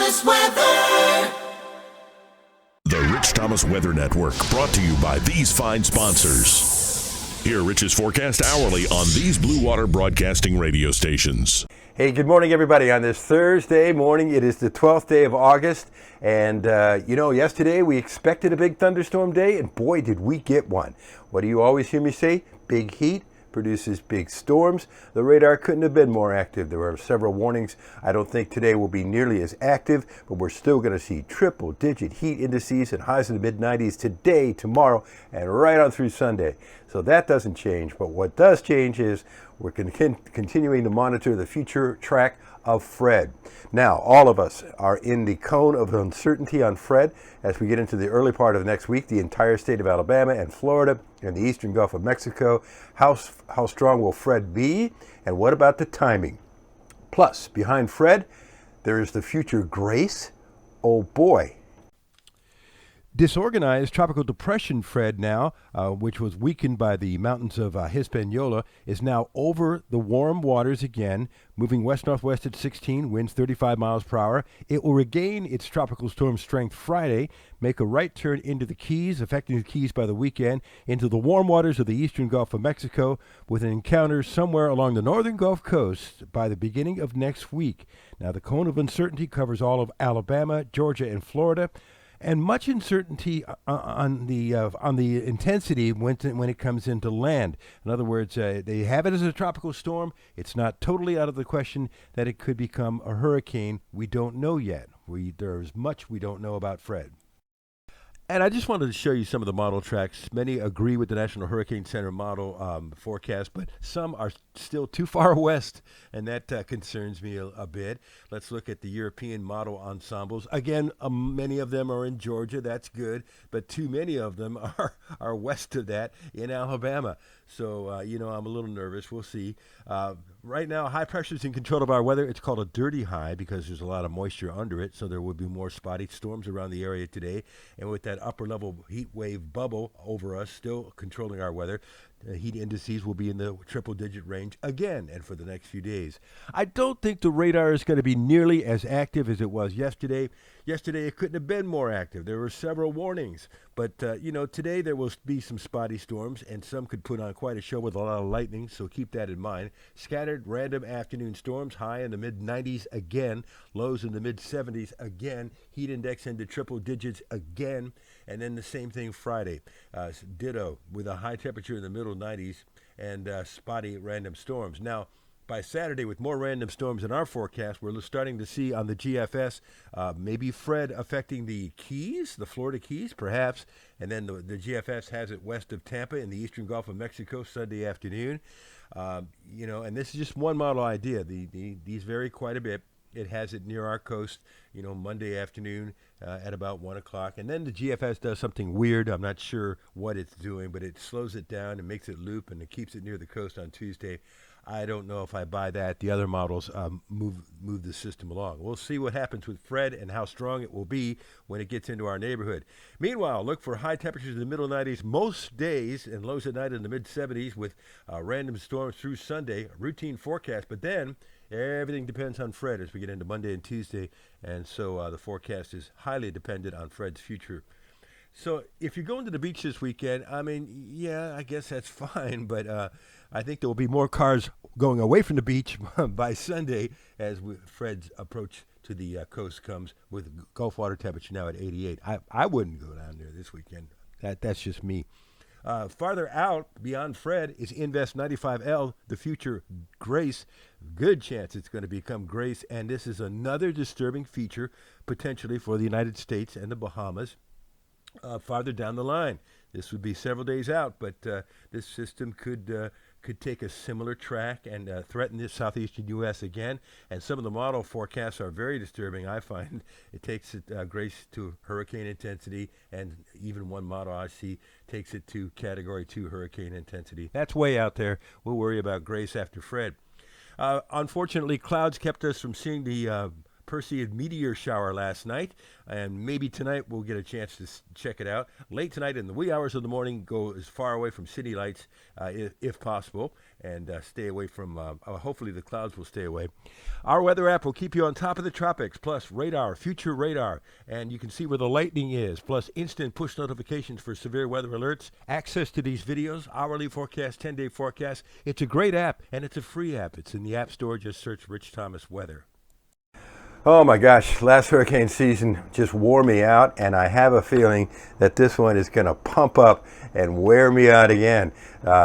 Thomas Weather. The Rich Thomas Weather Network, brought to you by these fine sponsors. Hear Rich's forecast hourly on these Blue Water Broadcasting radio stations. Hey, good morning, everybody. On this Thursday morning, it is the 12th day of August. And, yesterday we expected a big thunderstorm day, and boy, did we get one. What do you always hear me say? Big heat produces big storms. The radar couldn't have been more active. There were several warnings. I don't think today will be nearly as active, but we're still going to see triple-digit heat indices and highs in the mid-90s today, tomorrow, and right on through Sunday. So that doesn't change. But what does change is we're continuing to monitor the future track of Fred. Now, all of us are in the cone of uncertainty on Fred as we get into the early part of next week. The entire state of Alabama and Florida and the eastern Gulf of Mexico. How strong will Fred be? And what about the timing? Plus, behind Fred, there is the future Grace. Oh boy. Disorganized tropical depression Fred now, which was weakened by the mountains of Hispaniola, is now over the warm waters again, moving west-northwest at 16, winds 35 miles per hour. It will regain its tropical storm strength Friday, make a right turn into the Keys, affecting the Keys by the weekend, into the warm waters of the eastern Gulf of Mexico, with an encounter somewhere along the northern Gulf Coast by the beginning of next week. Now, the cone of uncertainty covers all of Alabama, Georgia, and Florida, and much uncertainty on the intensity when it comes into land. In other words, they have it as a tropical storm. It's not totally out of the question that it could become a hurricane. We don't know yet. There's much we don't know about Fred. And I just wanted to show you some of the model tracks. Many agree with the National Hurricane Center model forecast, but some are still too far west, and that concerns me a bit. Let's look at the European model ensembles. Again, many of them are in Georgia. That's good, but too many of them are west of that in Alabama. So, I'm a little nervous. We'll see. Right now, high pressure is in control of our weather. It's called a dirty high because there's a lot of moisture under it, so there will be more spotty storms around the area today. And with that upper-level heat wave bubble over us, still controlling our weather, heat indices will be in the triple-digit range again and for the next few days. I don't think the radar is going to be nearly as active as it was yesterday. Yesterday, it couldn't have been more active. There were several warnings. But, today there will be some spotty storms, and some could put on quite a show with a lot of lightning, so keep that in mind. Scattered, random afternoon storms, high in the mid-90s again, lows in the mid-70s again, heat index into triple digits again, and then the same thing Friday. Ditto, with a high temperature in the middle 90s and spotty random storms. Now, by Saturday, with more random storms in our forecast, we're starting to see on the GFS maybe Fred affecting the Keys, the Florida Keys, perhaps. And then the GFS has it west of Tampa in the eastern Gulf of Mexico Sunday afternoon. And this is just one model idea. These vary quite a bit. It has it near our coast, Monday afternoon at about 1 o'clock. And then the GFS does something weird. I'm not sure what it's doing, but it slows it down and makes it loop, and it keeps it near the coast on Tuesday. I don't know if I buy that. The other models move the system along. We'll see what happens with Fred and how strong it will be when it gets into our neighborhood. Meanwhile, look for high temperatures in the middle 90s most days and lows at night in the mid-70s with random storms through Sunday, a routine forecast. But then everything depends on Fred as we get into Monday and Tuesday, and so the forecast is highly dependent on Fred's future. So if you're going to the beach this weekend, I guess that's fine, but I think there will be more cars going away from the beach by Sunday as Fred's approach to the coast comes with Gulf water temperature now at 88. I wouldn't go down there this weekend. That's just me. Farther out beyond Fred is Invest 95L, the future Grace. Good chance it's going to become Grace, and this is another disturbing feature potentially for the United States and the Bahamas. Farther down the line, this would be several days out, but this system could take a similar track and threaten the southeastern U.S. again. And some of the model forecasts are very disturbing. I find it takes it Grace to hurricane intensity, and even one model I see takes it to Category 2 hurricane intensity. That's way out there. We'll worry about Grace after Fred. Unfortunately, clouds kept us from seeing the Perseid meteor shower last night, and maybe tonight we'll get a chance to check it out. Late tonight in the wee hours of the morning, go as far away from city lights if possible, and stay away from, hopefully the clouds will stay away. Our weather app will keep you on top of the tropics, plus radar, future radar, and you can see where the lightning is, plus instant push notifications for severe weather alerts, access to these videos, hourly forecast, 10-day forecast. It's a great app, and it's a free app. It's in the App Store. Just search Rich Thomas Weather. Oh my gosh, last hurricane season just wore me out, and I have a feeling that this one is going to pump up and wear me out again.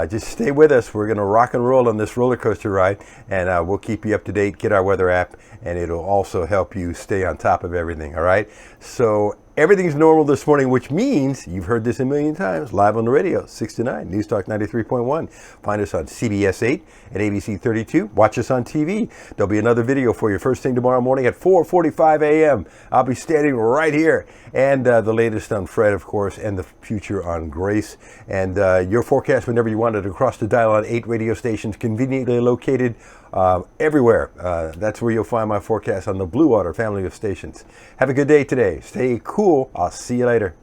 Just stay with us. We're going to rock and roll on this roller coaster ride, and we'll keep you up to date. Get our weather app, and it'll also help you stay on top of everything, all right? So everything's normal this morning, which means you've heard this a million times, live on the radio, 6 to 9, News Talk 93.1. Find us on CBS 8 and ABC 32. Watch us on TV. There'll be another video for you first thing tomorrow morning at 4:45 a.m. I'll be standing right here. And the latest on Fred, of course, and the future on Grace. And your forecast whenever you want it across the dial on 8 radio stations, conveniently located everywhere. That's where you'll find my forecast on the Blue Water family of stations. Have a good day today. Stay cool. I'll see you later.